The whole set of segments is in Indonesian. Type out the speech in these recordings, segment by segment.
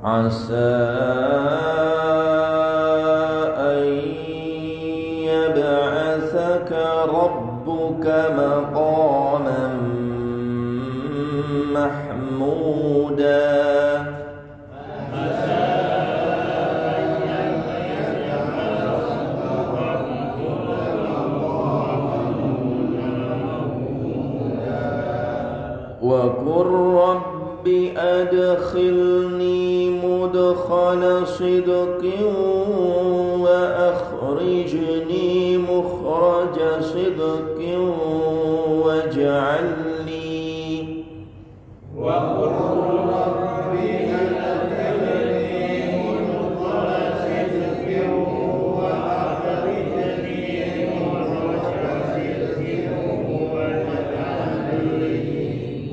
Asa an yab'atsaka rabbuka maqaman mahmuda. Wa qur rabbi adkhilni mudkhala sidqin wa akhrijni mukhraja sidqin waj'alni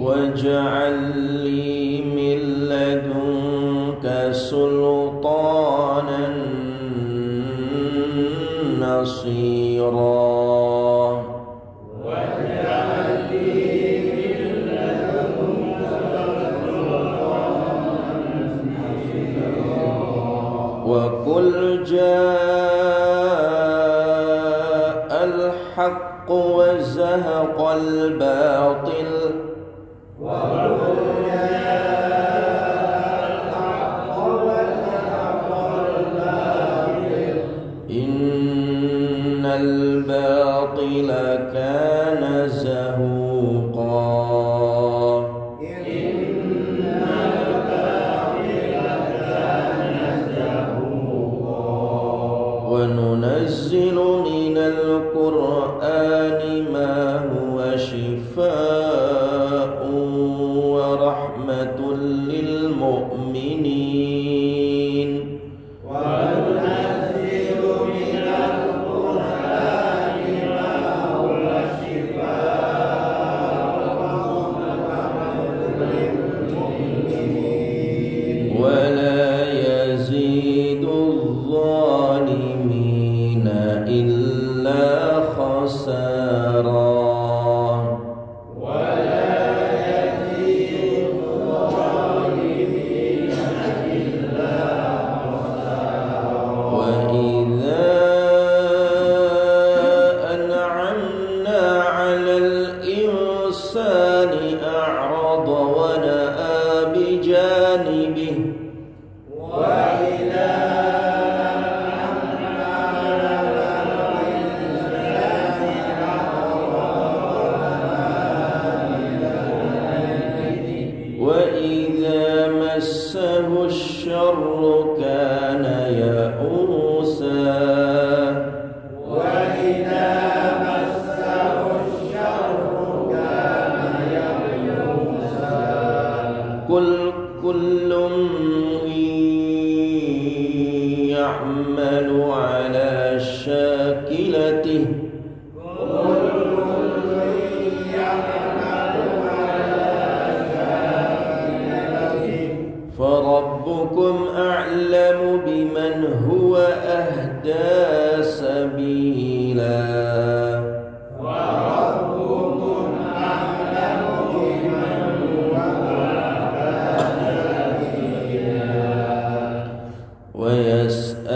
waj'alni min ladunka sultanan nasira. Wa qul ja'al haqq wa zahaqal batil. Innal batila kana zahuqa. Wa nunazzilu minal qur'ani ma huwa shifaa'un wa rahmatun lil mu'minin. ولا يزيد الظالمين إلا خسارا. وإذا أنعمنا على الإنسان أعرض ونأى بجانبه. وإذا مسه الشر كان يئوسا. كل يعمل على شاكلته. فربكم أعلم بمن هو أهدى سبيلا.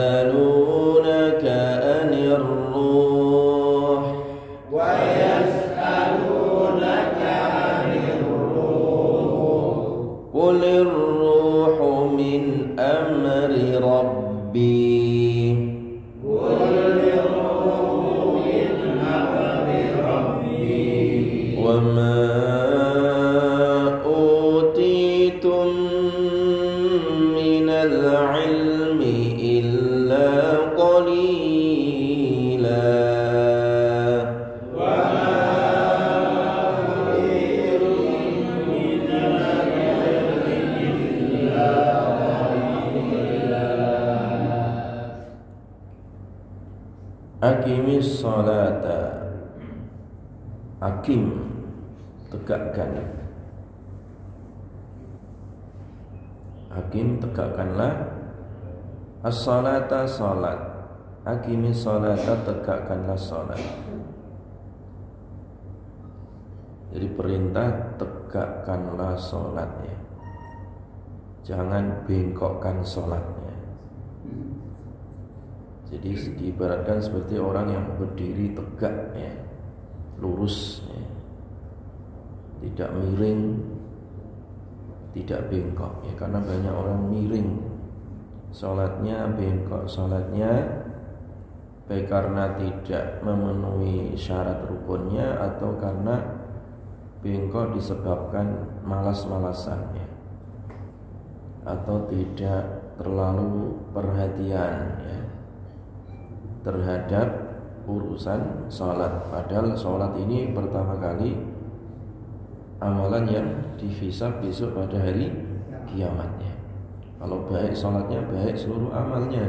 ويسألونك عن الروح. قل الروح من أمر ربي. وما أوتيتم من العلم إلا قليلا. Aqimis salata. Aqim, tegakkan. Aqim, tegakkanlah. As-salata, salat. Aqimis salata, tegakkanlah salat. Jadi perintah tegakkanlah sholatnya, jangan bengkokkan sholatnya. Jadi diibaratkan seperti orang yang berdiri tegak ya, lurus ya, tidak miring, tidak bengkok ya. Karena banyak orang miring sholatnya, bengkok sholatnya, baik karena tidak memenuhi syarat rukunnya atau karena bengkok disebabkan malas-malasannya atau tidak terlalu perhatian ya terhadap urusan sholat. Padahal sholat ini pertama kali amalan yang dihisab besok pada hari kiamatnya. Kalau baik sholatnya, baik seluruh amalnya.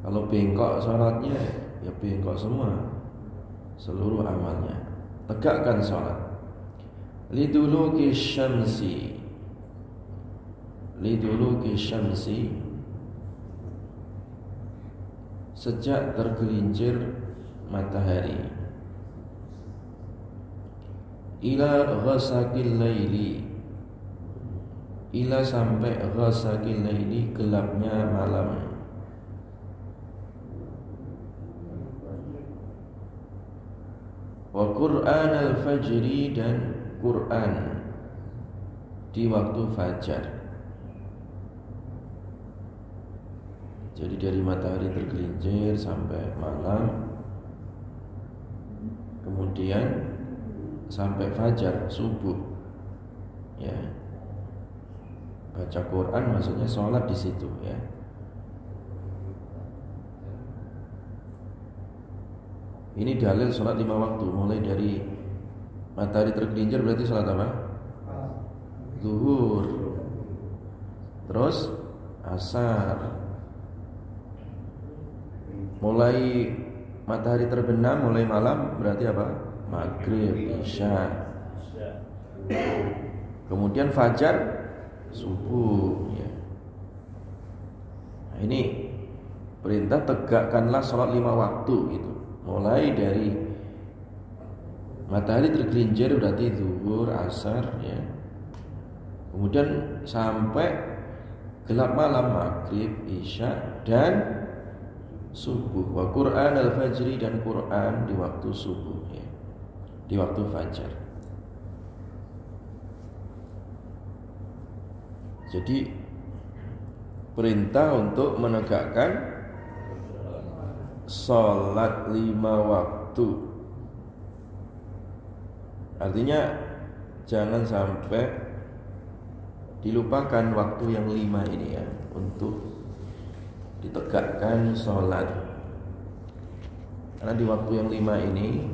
Kalau bengkok sholatnya, ya bengkok semua seluruh amalnya. Tegakkan sholat. Liduluki syamsi, liduluki syamsi, sejak tergelincir matahari, ila ghasaqil laili, ila sampai ghasaqil laili, gelapnya malam. Wa Qur'an al-fajri, dan Quran di waktu fajar. Jadi dari matahari tergelincir sampai malam, kemudian sampai fajar, subuh ya. Baca Quran maksudnya sholat di situ ya. Ini dalil sholat 5 waktu, mulai dari matahari tergelincir berarti sholat apa? Zuhur, terus asar. Mulai matahari terbenam, mulai malam berarti apa? Maghrib, isya. Kemudian fajar, subuh ya. Nah, ini perintah tegakkanlah sholat 5 waktu itu. Mulai dari matahari tergelincir berarti zuhur, asar ya. Kemudian sampai gelap malam, maghrib, isya, dan subuh. Wa Qur'an al-fajri, dan Quran di waktu subuh ya, di waktu fajar. Jadi perintah untuk menegakkan sholat 5 waktu. Artinya jangan sampai dilupakan waktu yang 5 ini ya, untuk ditegakkan sholat. Karena di waktu yang 5 ini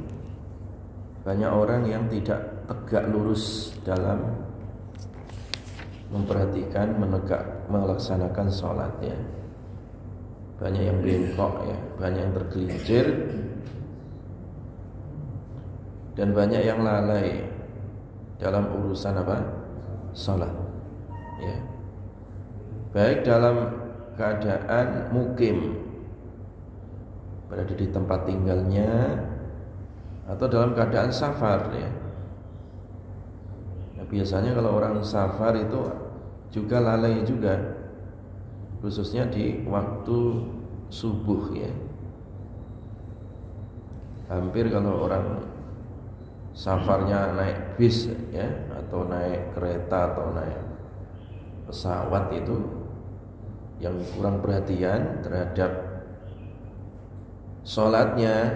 banyak orang yang tidak tegak lurus dalam memperhatikan, melaksanakan sholat ya. Banyak yang bengkok ya, banyak yang tergelincir, dan banyak yang lalai dalam urusan apa? Sholat ya. Baik dalam keadaan mukim, berada di tempat tinggalnya, atau dalam keadaan safar ya. Nah, biasanya kalau orang safar itu juga lalai juga, khususnya di waktu subuh ya. Hampir kalau orang safarnya naik bis ya, atau naik kereta atau naik pesawat, itu yang kurang perhatian terhadap sholatnya,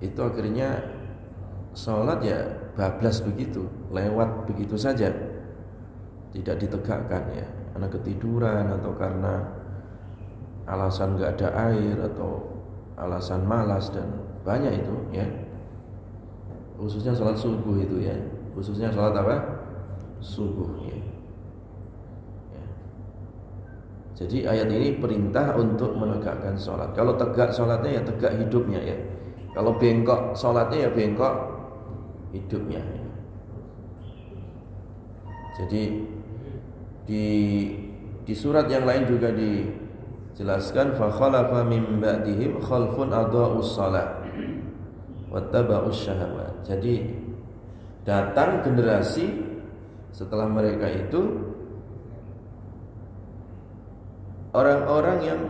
itu akhirnya sholat ya bablas begitu, lewat begitu saja, tidak ditegakkan ya, karena ketiduran atau karena alasan nggak ada air atau alasan malas, dan banyak itu ya. Khususnya sholat subuh itu ya, khususnya sholat apa? Subuh ya. Jadi ayat ini perintah untuk menegakkan sholat. Kalau tegak sholatnya ya tegak hidupnya ya. Kalau bengkok sholatnya ya bengkok hidupnya ya. Jadi di surat yang lain juga dijelaskan, fa khalafa min ba'dihim khalfun adha'us shalah wattaba'us syahawat. Jadi datang generasi setelah mereka itu orang-orang yang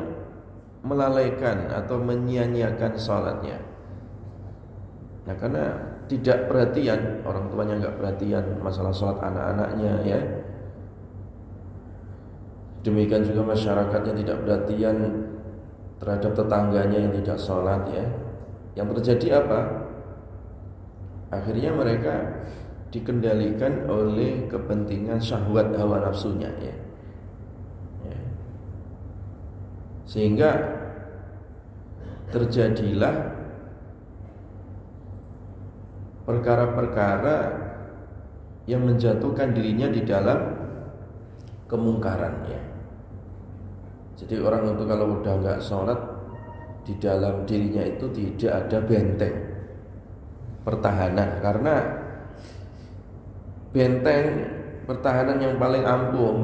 melalaikan atau menyia-nyiakan sholatnya. Nah, karena tidak perhatian, orang tuanya nggak perhatian masalah sholat anak-anaknya ya. Demikian juga masyarakatnya tidak perhatian terhadap tetangganya yang tidak sholat ya. Yang terjadi apa? Akhirnya mereka dikendalikan oleh kepentingan syahwat hawa nafsunya ya. Sehingga terjadilah perkara-perkara yang menjatuhkan dirinya di dalam kemungkaran ya. Jadi orang itu kalau udah nggak sholat, di dalam dirinya itu tidak ada benteng pertahanan, karena benteng pertahanan yang paling ampuh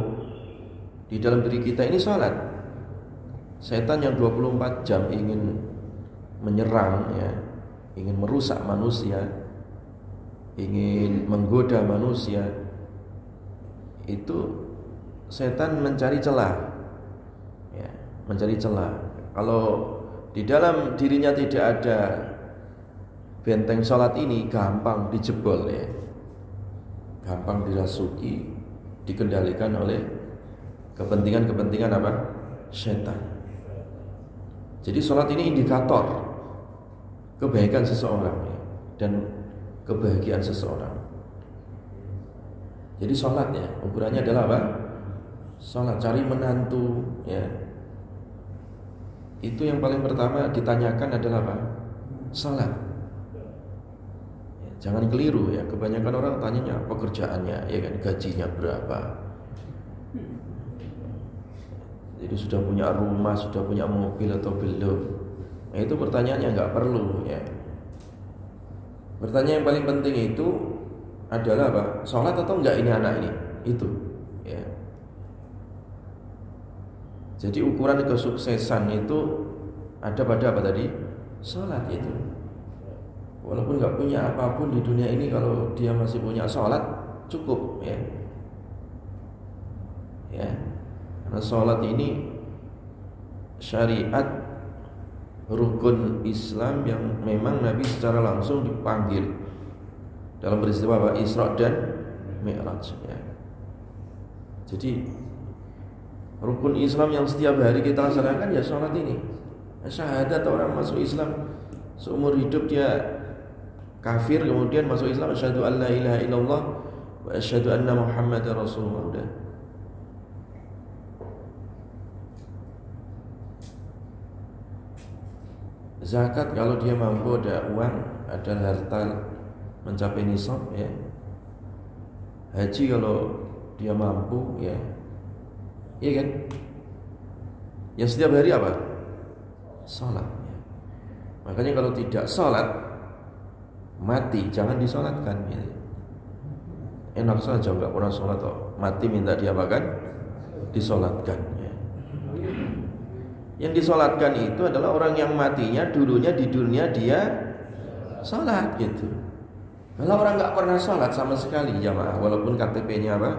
di dalam diri kita ini sholat. Setan yang 24 jam ingin menyerang ya, ingin merusak manusia, ingin menggoda manusia, itu setan mencari celah ya, mencari celah. Kalau di dalam dirinya tidak ada benteng sholat ini, gampang dijebol ya, gampang dirasuki, dikendalikan oleh kepentingan-kepentingan apa? Setan. Jadi sholat ini indikator kebaikan seseorang ya, dan kebahagiaan seseorang. Jadi sholat ya, ukurannya adalah apa? Sholat, cari menantu ya. Itu yang paling pertama ditanyakan adalah apa? Sholat ya, jangan keliru ya, kebanyakan orang tanyanya pekerjaannya ya kan, gajinya berapa. Jadi sudah punya rumah, sudah punya mobil atau belum? Nah, itu pertanyaannya nggak perlu ya. Pertanyaan yang paling penting itu adalah apa? Sholat atau enggak ini anak ini? Itu ya. Jadi ukuran kesuksesan itu ada pada apa tadi? Sholat itu. Walaupun nggak punya apapun di dunia ini, kalau dia masih punya sholat cukup ya. Ya. Karena sholat ini syariat rukun Islam yang memang Nabi secara langsung dipanggil dalam peristiwa apa? Isra dan Mi'raj ya. Jadi rukun Islam yang setiap hari kita laksanakan ya sholat ini. Syahadat orang masuk Islam seumur hidup dia kafir, kemudian masuk Islam, asyhadu an la ilaha illallah wa asyhadu anna Muhammadar Rasulullah. Udah. Zakat kalau dia mampu, ada uang, ada harta mencapai nisab ya. Haji kalau dia mampu ya. Iya kan? Yang setiap hari apa? Salat ya. Makanya kalau tidak salat mati, jangan disolatkan ya. Enak saja enggak pernah salat kok. Mati minta diapakan? Disolatkan ya. Yang disolatkan itu adalah orang yang matinya dulunya di dunia dia sholat gitu. Kalau orang nggak pernah sholat sama sekali jamaah, walaupun KTP-nya apa?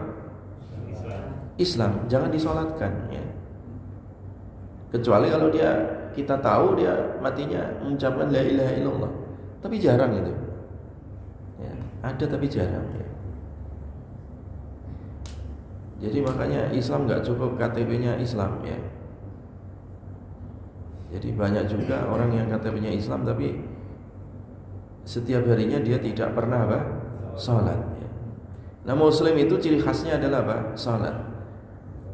Islam, jangan disolatkan ya. Kecuali kalau dia, kita tahu dia matinya mengucapkan la ilaha illallah, tapi jarang itu ya, ada tapi jarang ya. Jadi makanya Islam nggak cukup KTP-nya Islam ya. Jadi banyak juga orang yang KTP-nya Islam tapi setiap harinya dia tidak pernah apa? Salat ya. Nah, Muslim itu ciri khasnya adalah apa? Salat.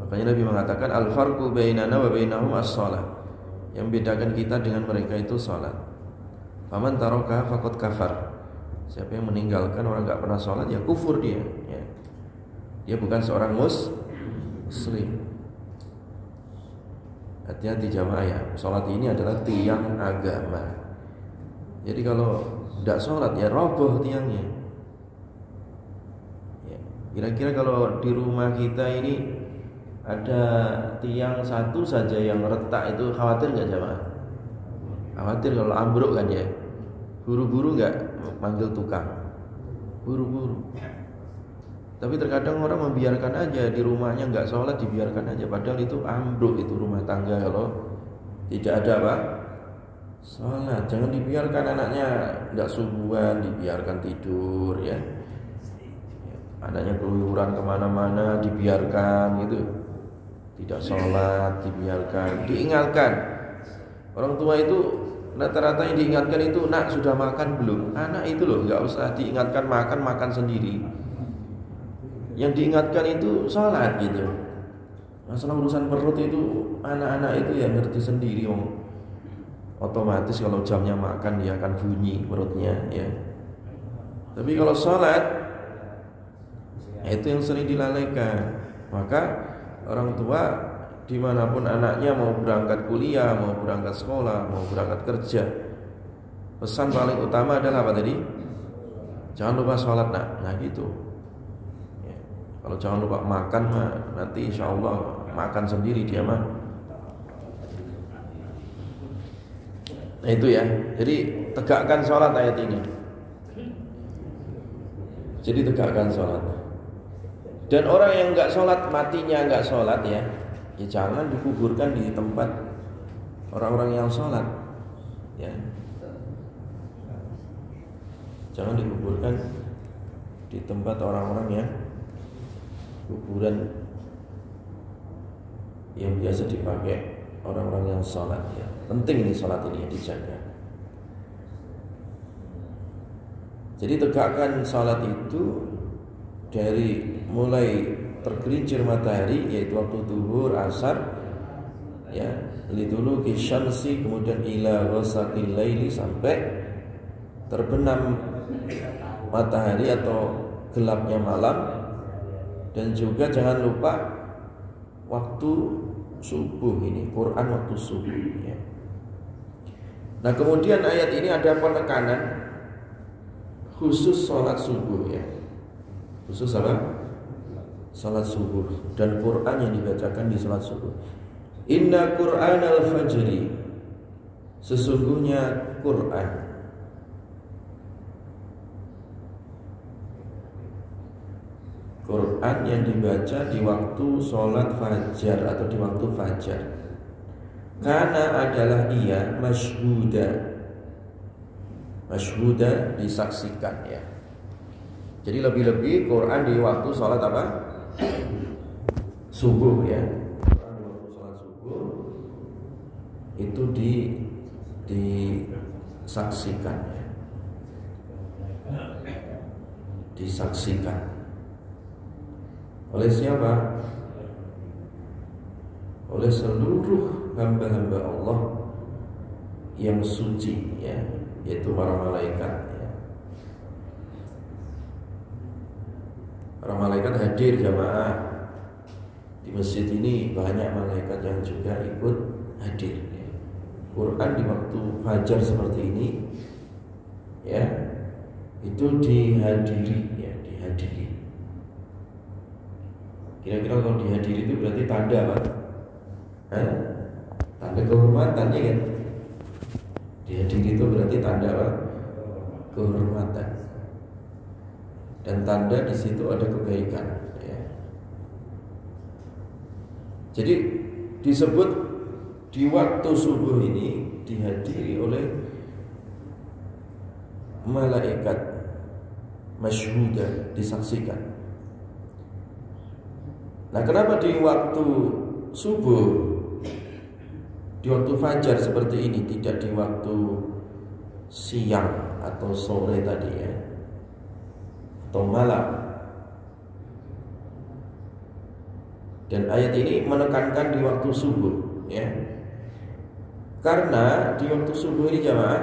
Makanya Nabi mengatakan al-farqu bainana wa bainahum as-shalah. Yang membedakan kita dengan mereka itu salat. Faman taraka faqad kafar. Siapa yang meninggalkan orang enggak pernah salat ya kufur dia ya. Dia bukan seorang muslim. Hati-hati jamaah ya, sholat ini adalah tiang agama. Jadi kalau tidak sholat ya roboh tiangnya ya. Kira-kira kalau di rumah kita ini ada tiang satu saja yang retak, itu khawatir nggak jamaah? Khawatir kalau ambruk kan ya. Buru-buru nggak manggil tukang? buru-buru. Tapi terkadang orang membiarkan aja di rumahnya nggak sholat, dibiarkan aja, padahal itu ambruk itu rumah tangga kalau tidak ada apa? Sholat. Jangan dibiarkan anaknya nggak subuhan, dibiarkan tidur ya. Anaknya keluyuran kemana-mana, dibiarkan gitu. Tidak sholat, dibiarkan. Diingatkan. Orang tua itu rata-rata yang diingatkan itu, nak sudah makan belum? Anak itu loh nggak usah diingatkan makan sendiri. Yang diingatkan itu sholat gitu. Masalah urusan perut itu anak-anak itu ya ngerti sendiri om. Otomatis kalau jamnya makan dia akan bunyi perutnya ya. Tapi kalau sholat itu yang sering dilalaikan. Maka orang tua dimanapun anaknya mau berangkat kuliah, mau berangkat sekolah, mau berangkat kerja, pesan paling utama adalah apa tadi? Jangan lupa sholat nak. Nah gitu. Kalau jangan lupa makan mah nanti insya Allah makan sendiri dia mah. Nah itu ya. Jadi tegakkan sholat ayat ini. Jadi tegakkan sholat. Dan orang yang nggak sholat, matinya nggak sholat ya jangan dikuburkan di tempat orang-orang yang sholat ya. Jangan dikuburkan di tempat orang-orang yang kuburan yang biasa dipakai orang-orang yang sholat ya. Penting ini sholat ini dijaga. Jadi tegakkan sholat itu dari mulai tergelincir matahari yaitu waktu zuhur, asar ya, liduluki syamsi, kemudian ila ghasaqil laili sampai terbenam matahari atau gelapnya malam. Dan juga jangan lupa waktu subuh ini, Quran waktu subuh ya. Nah kemudian ayat ini ada penekanan khusus sholat subuh ya. Khusus apa? Sholat subuh dan Quran yang dibacakan di sholat subuh. Inna Quran al-fajri, sesungguhnya Quran yang dibaca di waktu sholat fajar atau di waktu fajar. Karena adalah ia masyhuda disaksikan ya. Jadi lebih-lebih Quran di waktu sholat apa? Subuh ya. Quran di waktu sholat subuh itu disaksikan ya. Disaksikan oleh siapa? Oleh seluruh hamba-hamba Allah yang suci ya, yaitu para malaikat ya. Para malaikat hadir jamaah di masjid ini, banyak malaikat yang juga ikut hadir ya. Quran di waktu fajar seperti ini ya, itu dihadiri ya, dihadiri. Kira-kira kalau dihadiri itu berarti tanda apa? Tanda kehormatan ya kan? Dihadiri itu berarti tanda apa? Kehormatan. Dan tanda di situ ada kebaikan ya. Jadi disebut di waktu subuh ini dihadiri oleh malaikat masyhuda, disaksikan. Nah, kenapa di waktu subuh, di waktu fajar seperti ini, tidak di waktu siang atau sore tadi ya, atau malam? Dan ayat ini menekankan di waktu subuh ya. Karena di waktu subuh ini jamaah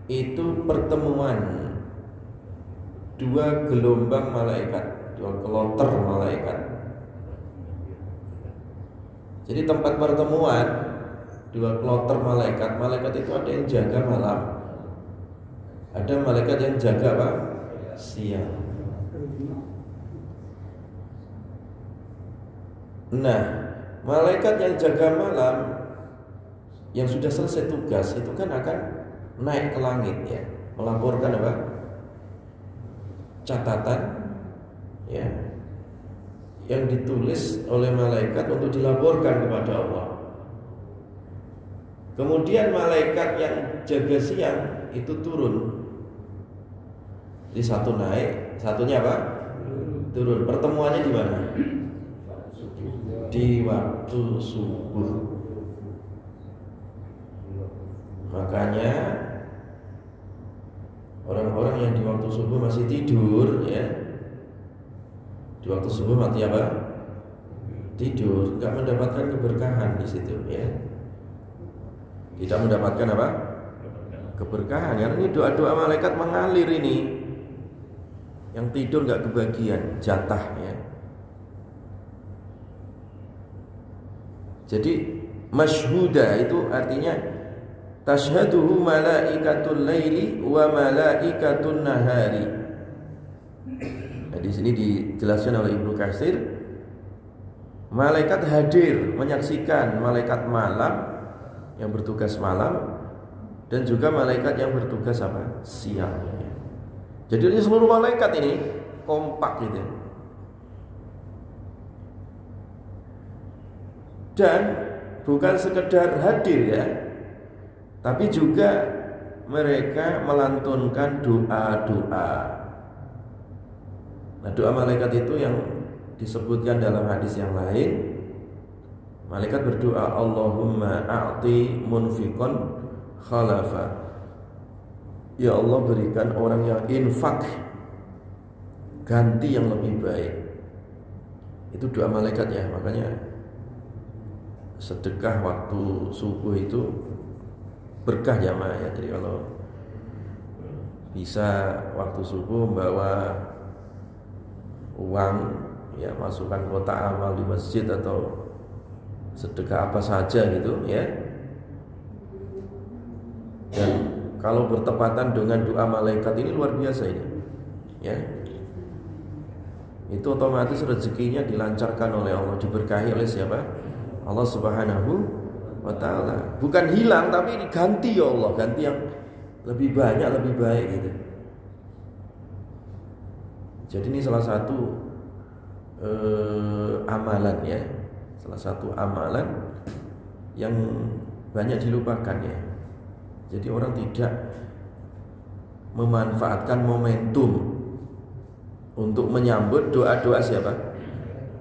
itu pertemuan dua gelombang malaikat, dua kloter malaikat. Jadi tempat pertemuan dua kloter malaikat. Malaikat itu ada yang jaga malam, ada malaikat yang jaga apa? Siang. Nah, malaikat yang jaga malam yang sudah selesai tugas itu kan akan naik ke langit ya, melaporkan apa? catatan ya yang ditulis oleh malaikat untuk dilaporkan kepada Allah. Kemudian malaikat yang jaga siang itu turun. Jadi satu naik, satunya apa? Turun. Pertemuannya di mana? Di waktu subuh. Makanya orang-orang yang di waktu subuh masih tidur ya, di waktu subuh mati apa? Tidur, nggak mendapatkan keberkahan di situ ya. Tidak mendapatkan apa? Keberkahan. Karena ini doa-doa malaikat mengalir ini. Yang tidur nggak kebagian jatahnya. Jadi masyhuda itu artinya tashhaduhu malaikatul laili wa malaikatun nahari. Nah, di sini dijelaskan oleh Ibnu Katsir, malaikat hadir menyaksikan malaikat malam yang bertugas malam dan juga malaikat yang bertugas apa? Siang. Jadi ini seluruh malaikat ini kompak gitu. Dan bukan sekedar hadir ya, tapi juga mereka melantunkan doa-doa. Nah, doa malaikat itu yang disebutkan dalam hadis yang lain. Malaikat berdoa, Allahumma a'ti munfiqan khalafa. Ya Allah, berikan orang yang infak ganti yang lebih baik. Itu doa malaikat ya. Makanya sedekah waktu subuh itu berkah jamaah ya. Jadi kalau bisa waktu subuh membawa uang ya, masukkan kotak amal di masjid atau sedekah apa saja gitu ya. Dan kalau bertepatan dengan doa malaikat ini luar biasa ini ya. Itu otomatis rezekinya dilancarkan oleh Allah, diberkahi oleh siapa? Allah Subhanahu wa ta'ala. Bukan hilang tapi diganti ya Allah, ganti yang lebih banyak, lebih baik gitu. Jadi ini salah satu amalan ya. Salah satu amalan yang banyak dilupakan ya. Jadi orang tidak memanfaatkan momentum untuk menyambut doa-doa siapa?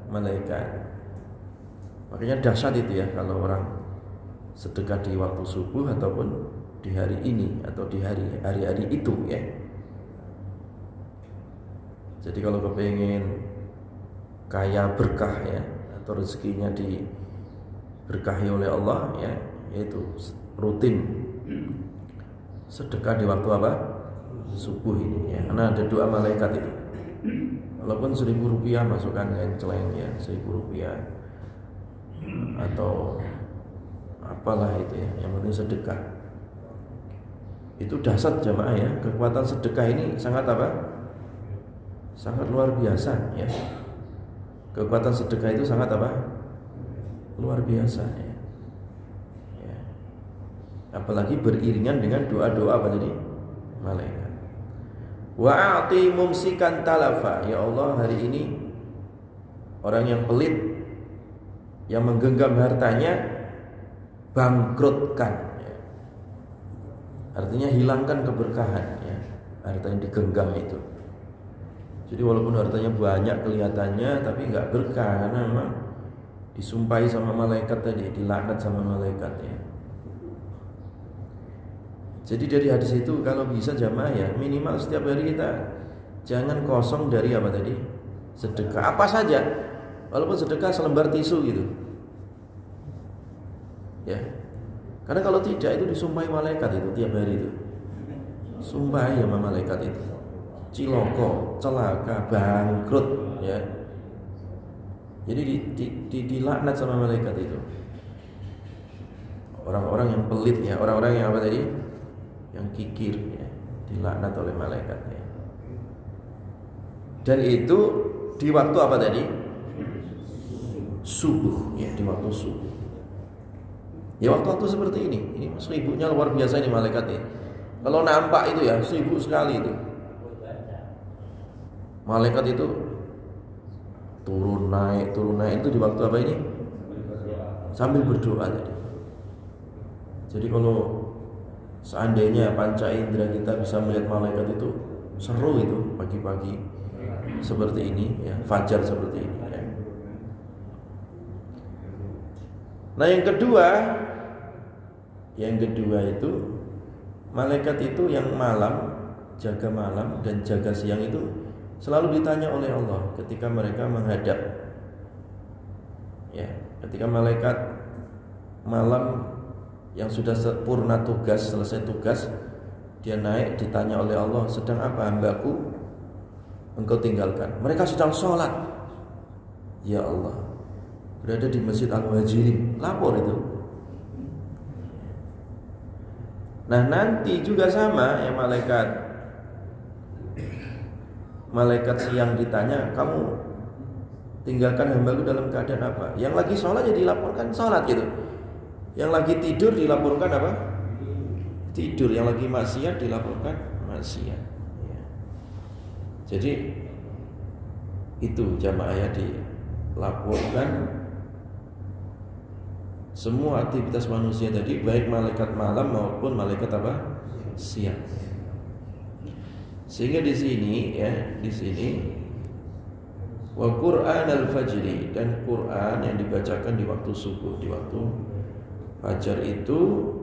Malaikat. Makanya dahsyat itu ya kalau orang sedekah di waktu subuh ataupun di hari ini atau di hari-hari itu ya. Jadi kalau kepengen kaya berkah ya, atau rezekinya diberkahi oleh Allah ya, yaitu rutin sedekah di waktu apa? Subuh ini ya. Karena ada doa malaikat itu. Walaupun 1.000 rupiah masukkan celeng ya, 1.000 rupiah atau apalah itu ya, yang penting sedekah. Itu dahsyat jamaah ya. Kekuatan sedekah ini sangat apa? Sangat luar biasa ya. Kekuatan sedekah itu sangat apa? Luar biasa ya. Apalagi beriringan dengan doa-doa apa tadi? Malaikat. Wa a'ti mumsikan talafa. Ya Allah, hari ini orang yang pelit, yang menggenggam hartanya, bangkrutkan ya. Artinya hilangkan keberkahan ya, harta yang digenggam itu. Jadi walaupun hartanya banyak kelihatannya, tapi nggak berkah karena memang disumpahi sama malaikat tadi, dilaknat sama malaikat ya. Jadi dari hadis itu kalau bisa jamaah ya, minimal setiap hari kita jangan kosong dari apa tadi? Sedekah apa saja. Walaupun sedekah selembar tisu gitu. Ya. Karena kalau tidak itu disumpahi malaikat itu tiap hari itu. Sumpahi sama malaikat itu. Ciloko, celaka, bangkrut ya. Jadi dilaknat sama malaikat itu. Orang-orang yang pelit ya, orang-orang yang apa tadi? Yang kikir ya, dilaknat oleh malaikat ya. Dan itu di waktu apa tadi? Subuh ya, di waktu subuh. Ya waktu seperti ini sibuknya luar biasa ini malaikat ini. Kalau nampak itu ya sibuk sekali itu. Malaikat itu turun naik itu di waktu apa ini? Sambil berdoa tadi. Jadi kalau seandainya panca indera kita bisa melihat malaikat itu seru itu pagi-pagi seperti ini ya, fajar seperti ini ya. Nah yang kedua itu malaikat itu yang jaga malam dan jaga siang itu selalu ditanya oleh Allah ketika mereka menghadap ya, ketika malaikat malam yang sudah sempurna tugas, selesai tugas, dia naik ditanya oleh Allah, sedang apa hambaku engkau tinggalkan? Mereka sedang sholat. Ya Allah, berada di Masjid Al-Muhajirin, lapor itu. Nah nanti juga sama ya, malaikat siang ditanya, kamu tinggalkan hambaku dalam keadaan apa? Yang lagi sholat ya dilaporkan sholat gitu. Yang lagi tidur dilaporkan apa? Tidur. Yang lagi maksiat dilaporkan maksiat ya. Jadi itu jamaah ya, dilaporkan semua aktivitas manusia tadi, baik malaikat malam maupun malaikat apa? Siang. Sehingga di sini wa Qur'an al-fajri, dan Quran yang dibacakan di waktu subuh, di waktu fajar itu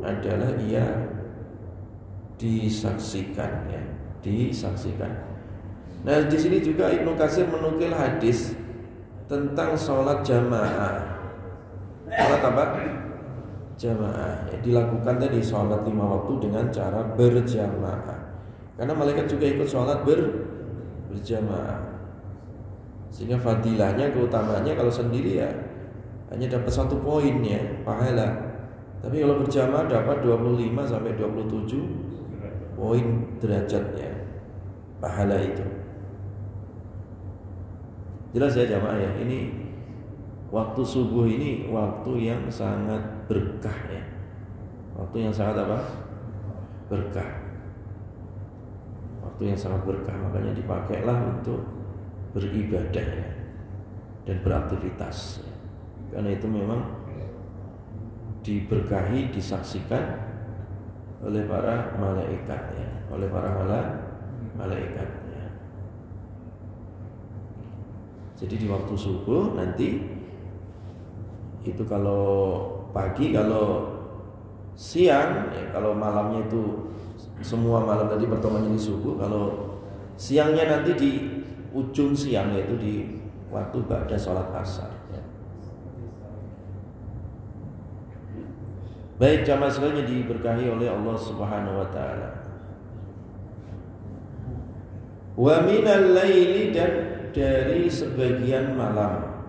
adalah ia disaksikan ya, disaksikan. Nah, di sini juga Ibnu Katsir menukil hadis tentang sholat jamaah. Sholat apa? Jamaah. Ya, dilakukan tadi sholat 5 waktu dengan cara berjamaah. Karena malaikat juga ikut sholat berjamaah. Sehingga fadilahnya, keutamaannya kalau sendiri ya hanya dapat 1 poin ya, pahala. Tapi kalau berjamaah dapat 25 sampai 27 poin derajatnya pahala itu. Jelas ya jamaah ya, ini waktu subuh ini waktu yang sangat berkah ya. Waktu yang sangat apa? Berkah. Waktu yang sangat berkah, makanya dipakailah untuk beribadah ya, dan beraktivitas ya. Karena itu memang diberkahi, disaksikan oleh para malaikat ya, oleh para malaikat ya. Jadi di waktu subuh nanti itu, kalau pagi, kalau siang ya, kalau malamnya itu semua malam tadi pertemuannya di subuh, kalau siangnya nanti di ujung siang, yaitu di waktu ba'da sholat asar ya. Baik jamaah sekalian diberkahi oleh Allah Subhanahu wa taala. Wa minal laili, dan dari sebagian malam.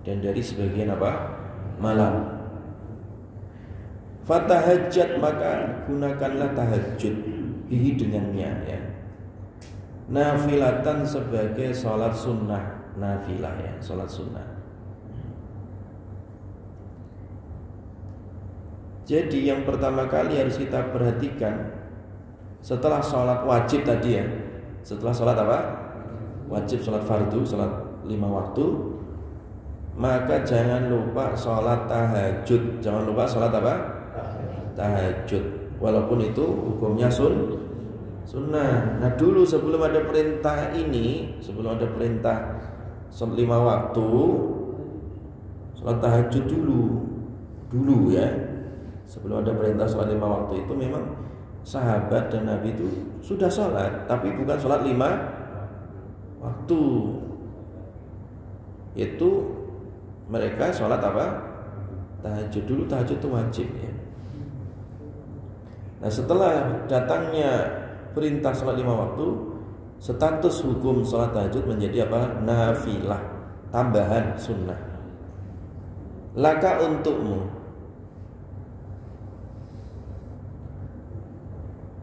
Dan dari sebagian apa? Malam. Fatahajjat, maka gunakanlah tahajud bihi dengannya ya. Nafilatan, sebagai sholat sunnah, nafilah ya, sholat sunnah. Jadi yang pertama kali harus kita perhatikan setelah sholat wajib tadi ya, setelah sholat apa? Wajib, sholat fardu, sholat 5 waktu, maka jangan lupa sholat tahajud. Jangan lupa sholat apa? Tahajud. Walaupun itu hukumnya sunnah. Nah dulu sebelum ada perintah ini, sebelum ada perintah sholat 5 waktu, sholat tahajud dulu ya. Sebelum ada perintah sholat 5 waktu itu memang sahabat dan Nabi itu sudah sholat, tapi bukan sholat 5 waktu. Itu mereka sholat apa? Tahajud dulu. Tahajud itu wajib ya. Nah setelah datangnya perintah sholat 5 waktu, status hukum sholat tahajud menjadi apa? Nafilah, tambahan sunnah. Laka, untukmu.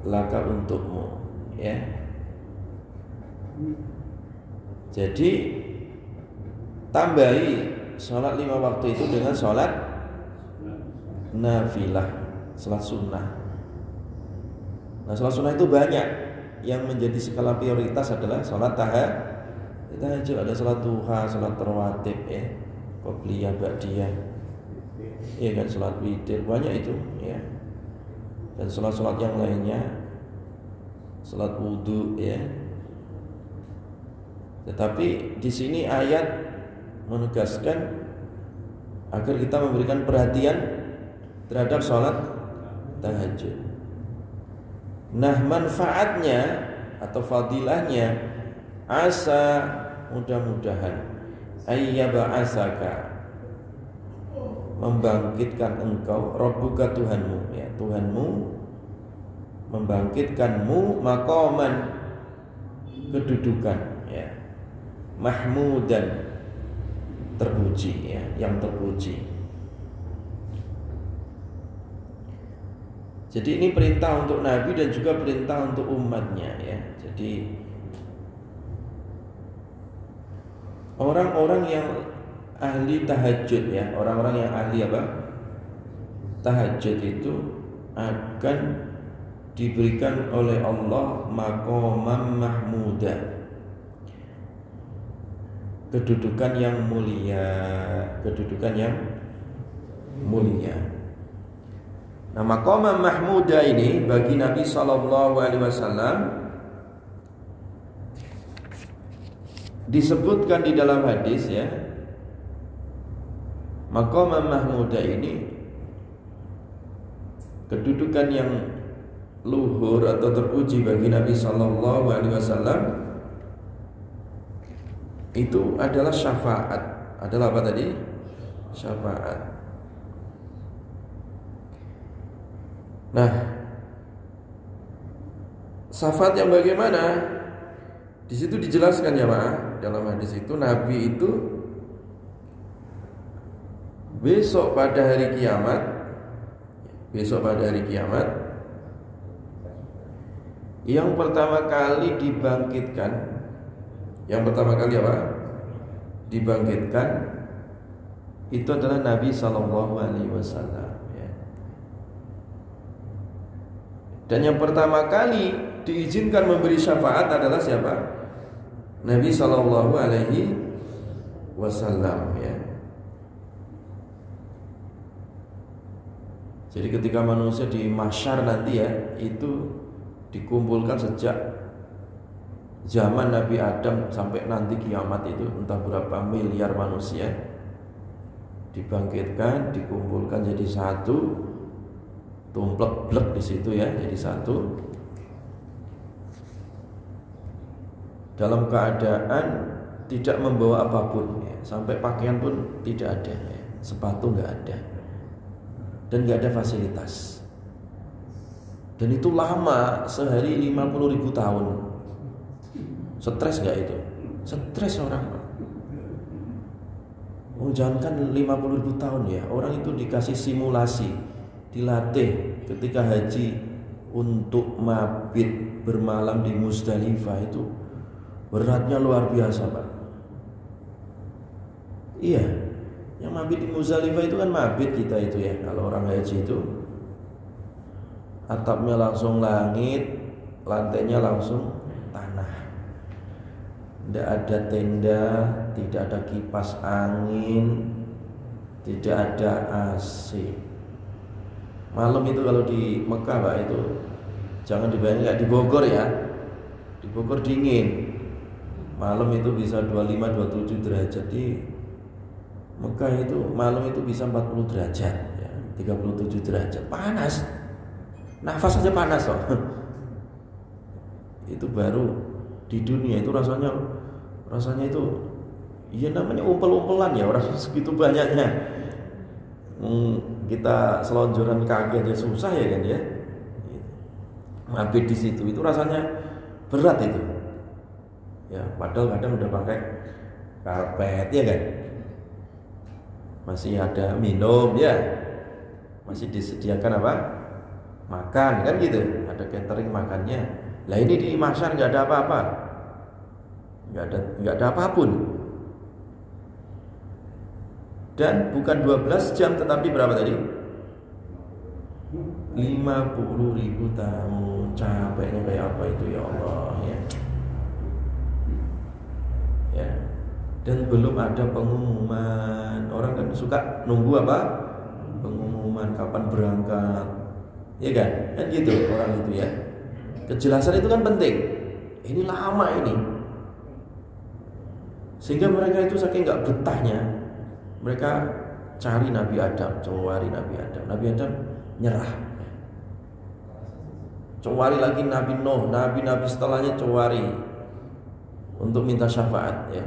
Laka, untukmu ya. Jadi tambahi sholat 5 waktu itu dengan sholat nafilah, sholat sunnah. Nah sholat sunnah itu banyak. yang menjadi skala prioritas adalah sholat tahajud. Ada sholat duha, sholat rawatib ya, qobliyah, ba'diyah, ya kan, sholat witir, banyak itu ya. Dan sholat-sholat yang lainnya, sholat wudhu ya. Tetapi di sini ayat menegaskan agar kita memberikan perhatian terhadap sholat tahajud. Nah, manfaatnya atau fadilahnya, asa, mudah-mudahan, ayyaba'asaka, membangkitkan engkau, rabbuka, Tuhanmu ya, Tuhanmu membangkitkanmu, maqaman, kedudukan ya, mahmudan, terpuji ya, yang terpuji. Jadi ini perintah untuk Nabi dan juga perintah untuk umatnya ya. Jadi orang-orang yang ahli tahajud ya, orang-orang yang ahli apa? Tahajud itu akan diberikan oleh Allah maqaman mahmuda, kedudukan yang mulia, kedudukan yang mulia. Nah, maqaman mahmuda ini bagi Nabi SAW disebutkan di dalam hadis ya. Maqaman mahmuda ini kedudukan yang luhur atau terpuji bagi Nabi SAW itu adalah syafaat. Adalah apa tadi? Syafaat. Nah, syafaat yang bagaimana? Di situ dijelaskan ya, Pak. Dalam hadis itu Nabi itu besok pada hari kiamat, yang pertama kali dibangkitkan, yang pertama kali apa? Dibangkitkan itu adalah Nabi SAW. Dan yang pertama kali diizinkan memberi syafaat adalah siapa? Nabi SAW ya. Jadi ketika manusia di mahsyar nanti ya, itu dikumpulkan sejak zaman Nabi Adam sampai nanti kiamat itu, entah berapa miliar manusia dibangkitkan, dikumpulkan jadi satu, tumplek-blek di situ ya, jadi satu dalam keadaan tidak membawa apapun ya, sampai pakaian pun tidak ada ya, sepatu nggak ada dan nggak ada fasilitas. Dan itu lama, sehari 50.000 tahun. Stres nggak itu? Stres orang. Oh, jangankan 50.000 tahun ya, orang itu dikasih simulasi, dilatih ketika haji untuk mabit bermalam di Muzdalifah, itu beratnya luar biasa, Pak. Iya, yang mabit di Muzdalifah itu kan mabit kita itu ya. Kalau orang haji itu atapnya langsung langit, lantainya langsung tanah. Tidak ada tenda, tidak ada kipas angin, tidak ada AC. Malam itu kalau di Mekah, Pak, itu jangan dibayangin kayak di Bogor ya. Di Bogor dingin. Malam itu bisa 25-27 derajat. Di Mekah itu malam itu bisa 40 derajat ya, 37 derajat. Panas. Nafas saja panas loh. Itu baru di dunia itu rasanya itu ya namanya umpel-umpelan ya, orang segitu banyaknya. Kita selonjoran kaki aja susah ya kan ya. Mabit di situ itu rasanya berat itu. Ya, padahal kadang udah pakai karpet ya kan. Masih ada minum ya. Masih disediakan apa? Makan kan gitu. Ada catering makannya. Lah ini di mahsyar nggak ada apa-apa. Nggak ada apapun. Dan bukan 12 jam tetapi berapa tadi? 50.000 tahun. capeknya kayak apa itu ya Allah ya. Ya. Dan belum ada pengumuman. Orang kan suka nunggu apa? Pengumuman kapan berangkat. Ya kan? Kan gitu orang itu ya. Kejelasan itu kan penting. Ini lama ini. Sehingga mereka itu saking nggak betahnya, mereka cari Nabi Adam, cari Nabi Adam. Nabi Adam nyerah. Cari lagi Nabi Nuh, nabi-nabi setelahnya cari untuk minta syafaat ya.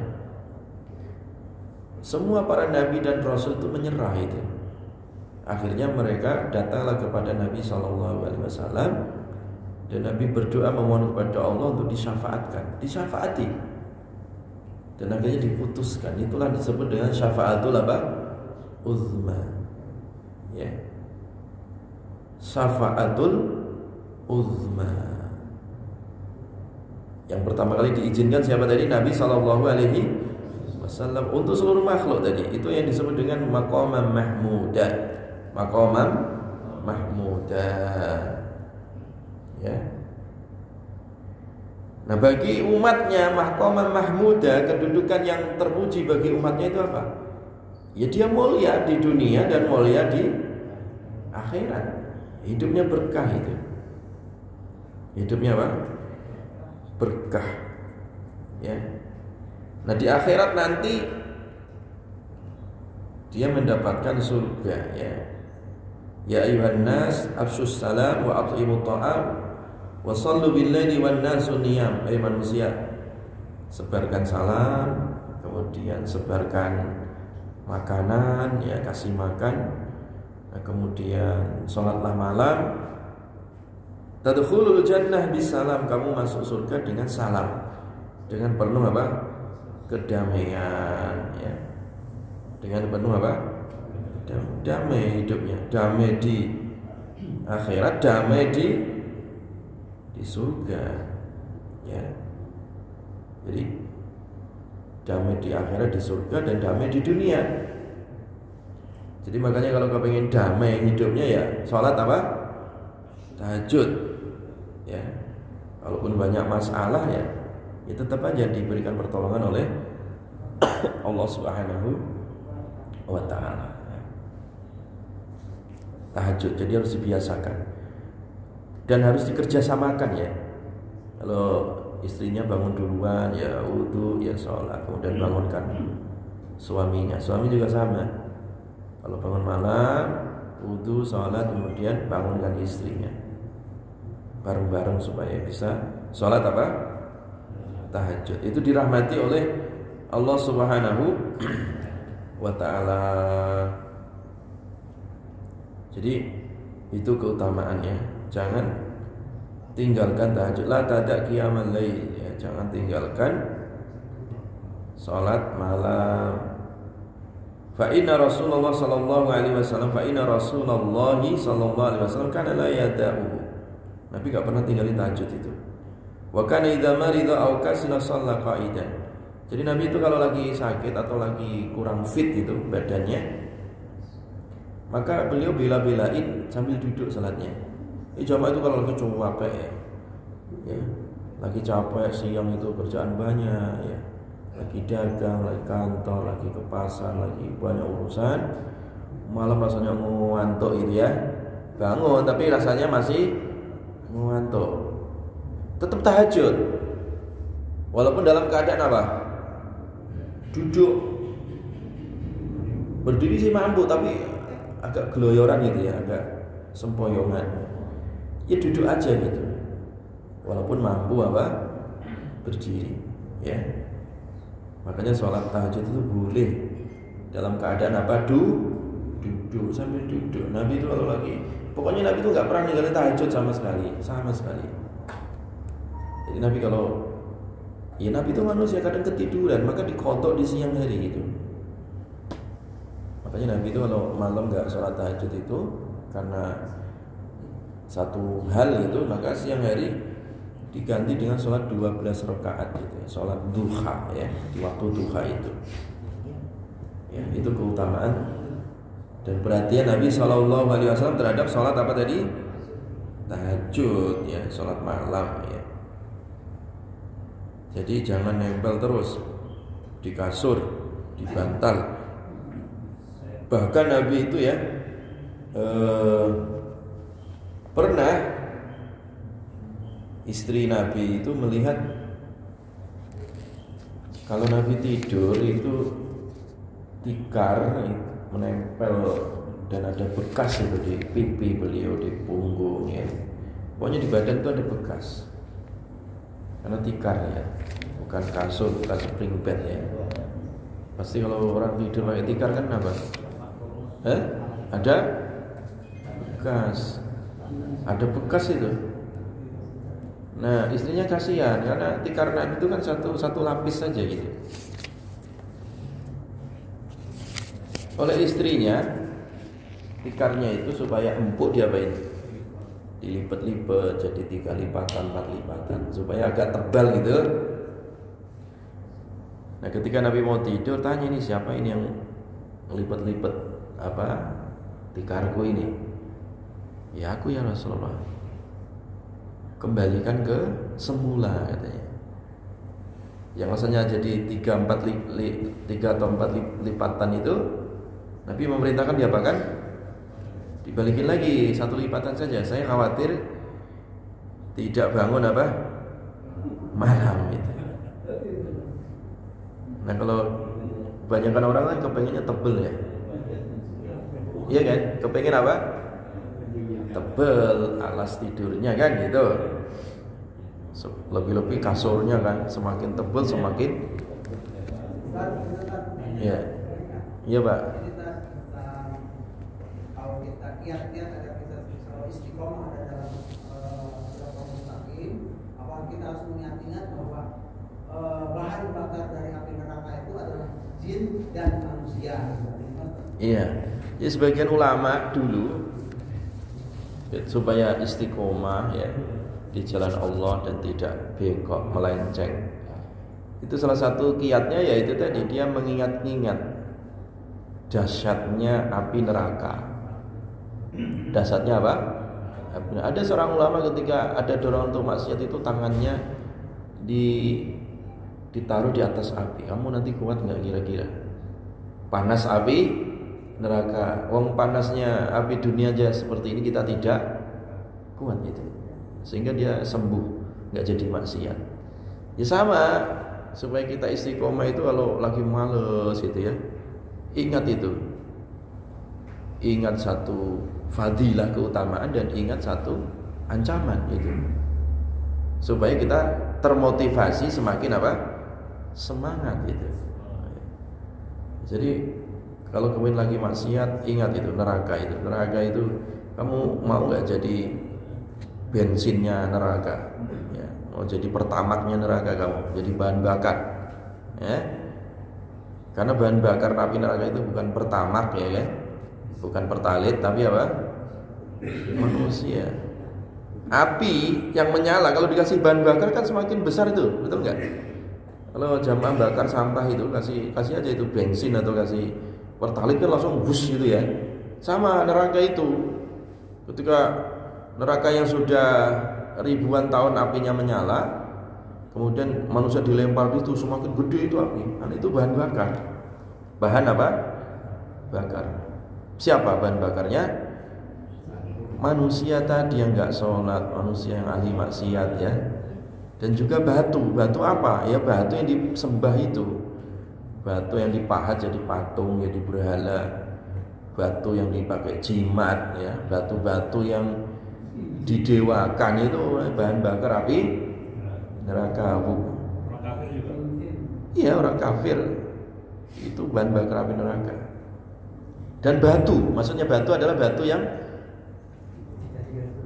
Semua para nabi dan rasul itu menyerah itu. Akhirnya mereka datanglah kepada Nabi SAW dan Nabi berdoa memohon kepada Allah untuk disyafaatkan, disyafaati. Dan akhirnya diputuskan. Itulah disebut dengan syafaatul apa? Uzma. Ya. Syafaatul uzma. Yang pertama kali diizinkan siapa tadi? Nabi SAW untuk seluruh makhluk tadi. Itu yang disebut dengan maqamam mahmuda. Maqamam mahmuda. Ya. Nah, bagi umatnya maqamam mahmuda, kedudukan yang terpuji bagi umatnya itu apa? Ya dia mulia di dunia dan mulia di akhirat. Hidupnya berkah itu. Hidupnya apa? Berkah. Ya. Nah, di akhirat nanti dia mendapatkan surga ya. Ya ayuhan nas afshus salam wa at'imut ta'am wa shallu bil laili wan nasu niyam. Hai manusia, sebarkan salam, kemudian sebarkan makanan ya, kasih makan. Nah, kemudian sholatlah malam. Tadkhulul jannah bisalam, kamu masuk surga dengan salam, dengan penuh apa? Kedamaian ya. Dengan penuh apa? Damai hidupnya, damai di akhirat, damai di surga ya. Jadi damai di akhirat, di surga, dan damai di dunia. Jadi makanya kalau kau pengen damai hidupnya ya sholat apa? Tahajud ya. Walaupun banyak masalah ya tetap aja diberikan pertolongan oleh Allah Subhanahu wa ta'ala. Tahajud jadi harus dibiasakan dan harus dikerjasamakan ya. Kalau istrinya bangun duluan ya wudu ya sholat, kemudian bangunkan suaminya. Suami juga sama. Kalau bangun malam wudu sholat, kemudian bangunkan istrinya bareng-bareng supaya bisa sholat apa? Tahajud. Itu dirahmati oleh Allah Subhanahu wa ta'ala. Jadi itu keutamaannya. Jangan tinggalkan tahajud. La tada' qiyamal lail ya, jangan tinggalkan salat malam. Fa inna Rasulullah sallallahu alaihi wasallam kana la yada'u. Nabi enggak pernah tinggalin tahajud itu. Wa kana idza marida aw kasala shalla qa'idan. Jadi Nabi itu kalau lagi sakit atau lagi kurang fit itu badannya, maka beliau bela-belain sambil duduk salatnya. Jamaah itu kalau lagi capek ya, lagi capek siang itu kerjaan banyak ya, lagi dagang, lagi kantor, lagi ke pasar, lagi banyak urusan, malam rasanya ngantuk itu ya, bangun tapi rasanya masih ngantuk, tetap tahajud, walaupun dalam keadaan apa? Duduk. Berdiri sih mampu tapi agak geloyoran gitu ya, agak sempoyongan. Ya duduk aja gitu. Walaupun mampu apa? Berdiri, ya. Makanya sholat tahajud itu boleh dalam keadaan apa? Duduk, sambil duduk. Nabi itu kalau lagi, pokoknya Nabi itu nggak pernah ninggalin tahajud sama sekali. Jadi Nabi kalau ya Nabi itu manusia kadang ketiduran, maka dikodok di siang hari gitu. Makanya Nabi itu kalau malam nggak sholat tahajud itu karena satu hal itu, maka siang hari diganti dengan sholat 12 rakaat gitu, sholat duha ya, di waktu duha itu. Ya, itu keutamaan dan perhatian Nabi SAW terhadap sholat apa tadi? tahajud ya, sholat malam ya. Jadi jangan nempel terus di kasur, di bantal. Bahkan Nabi itu ya pernah istri Nabi itu melihat kalau Nabi tidur itu tikar menempel dan ada bekas itu di pipi beliau, di punggung ya. Pokoknya di badan itu ada bekas. Karena tikar ya, bukan kasur, bukan spring bed ya. Pasti kalau orang tidur pakai tikar kan apa? Ada bekas. Ada bekas itu. Nah, istrinya kasihan karena tikar Nabi itu kan satu lapis saja gitu. Oleh istrinya, tikarnya itu supaya empuk diapain? Dilipat-lipat jadi 3 lipatan, 4 lipatan supaya agak tebal gitu. Nah, ketika Nabi mau tidur tanya ini siapa ini yang lipat-lipat tikarku ini? Ya aku ya Rasulullah. Kembalikan ke semula katanya. Yang asalnya jadi 3 atau 4 lipatan itu Nabi memerintahkan diapakan? Dibalikin lagi 1 lipatan saja. Saya khawatir tidak bangun malam itu. Nah kalau kebanyakan orang kan kepengennya tebel ya. Iya kan? Kepengen apa? Tebel alas tidurnya kan gitu. Lebih-lebih kasurnya kan semakin tebel semakin ya. Iya Pak. Kalau kita kiat-kiat agar kita selalu istiqomah ada dalam siratal mustaqim, apakah kita harus mengingat bahwa bahan bakar dari api neraka itu adalah jin dan manusia. Iya. Ya sebagian ulama dulu supaya istiqomah ya di jalan Allah dan tidak bengkok melenceng. Itu salah satu kiatnya yaitu tadi dia mengingat-ingat dahsyatnya api neraka. Dahsyatnya apa? Ada seorang ulama ketika ada dorongan untuk maksiat itu tangannya ditaruh di atas api. Kamu nanti kuat nggak kira-kira? Panas api neraka. Wong panasnya api dunia aja seperti ini kita tidak kuat itu. Sehingga dia sembuh, nggak jadi maksiat. Ya sama, supaya kita istiqomah itu kalau lagi males gitu ya. Ingat itu. Ingat satu fadilah keutamaan dan ingat satu ancaman itu. Supaya kita termotivasi semakin semangat gitu. Jadi kalau kemudian lagi maksiat, ingat itu neraka itu. Neraka itu kamu mau nggak jadi bensinnya neraka? Ya, mau jadi pertamaknya neraka kamu, jadi bahan bakar. Ya. Karena bahan bakar api neraka itu bukan pertamak ya kan? Bukan pertalit tapi apa? Manusia. Api yang menyala kalau dikasih bahan bakar kan semakin besar itu, betul nggak? Kalau jamaah bakar sampah itu kasih aja itu bensin atau kasih pertalit kan langsung bus gitu ya. Sama neraka itu. Ketika neraka yang sudah ribuan tahun apinya menyala, kemudian manusia dilempar itu semakin gede itu api. Nah, itu bahan bakar. Bahan apa? Bakar. Siapa bahan bakarnya? Manusia tadi yang nggak sholat, manusia yang ahli maksiat ya. Dan juga batu. Batu apa? Ya batu yang disembah itu. Batu yang dipahat jadi patung, jadi berhala. Batu yang dipakai jimat ya, batu-batu yang didewakan itu bahan bakar api neraka. Iya, orang kafir itu bahan bakar api neraka. Dan batu, maksudnya batu adalah batu yang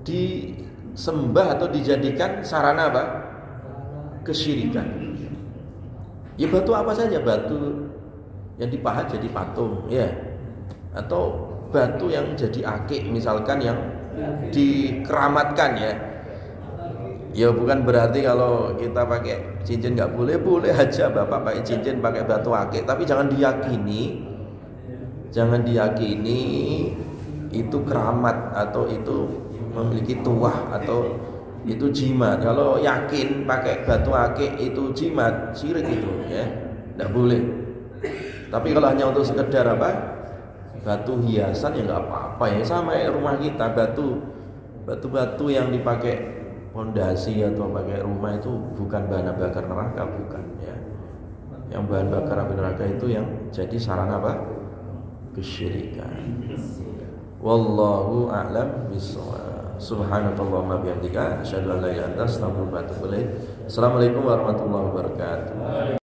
disembah atau dijadikan sarana apa? Kesyirikan. Ya batu apa saja, batu yang dipahat jadi patung, ya, atau batu yang jadi akik, misalkan yang dikeramatkan ya. Ya bukan berarti kalau kita pakai cincin nggak boleh, boleh aja bapak pakai cincin pakai batu akik, tapi jangan diyakini itu keramat atau itu memiliki tuah atau itu jimat. Kalau yakin pakai batu akik itu jimat, syirik itu ya, tidak boleh. Tapi kalau hanya untuk sekedar apa, batu hiasan ya nggak apa-apa ya, sama ya rumah kita, batu-batu yang dipakai fondasi atau pakai rumah itu bukan bahan bakar neraka, bukan ya. Yang bahan bakar api neraka itu yang jadi sarana apa? Kesyirikan. Wallahu a'lam bishawab. Subhanakallahumma bihamdika asyhadu an la ilaha illa anta astaghfiruka wa atubu ilaik. Assalamualaikum warahmatullahi wabarakatuh.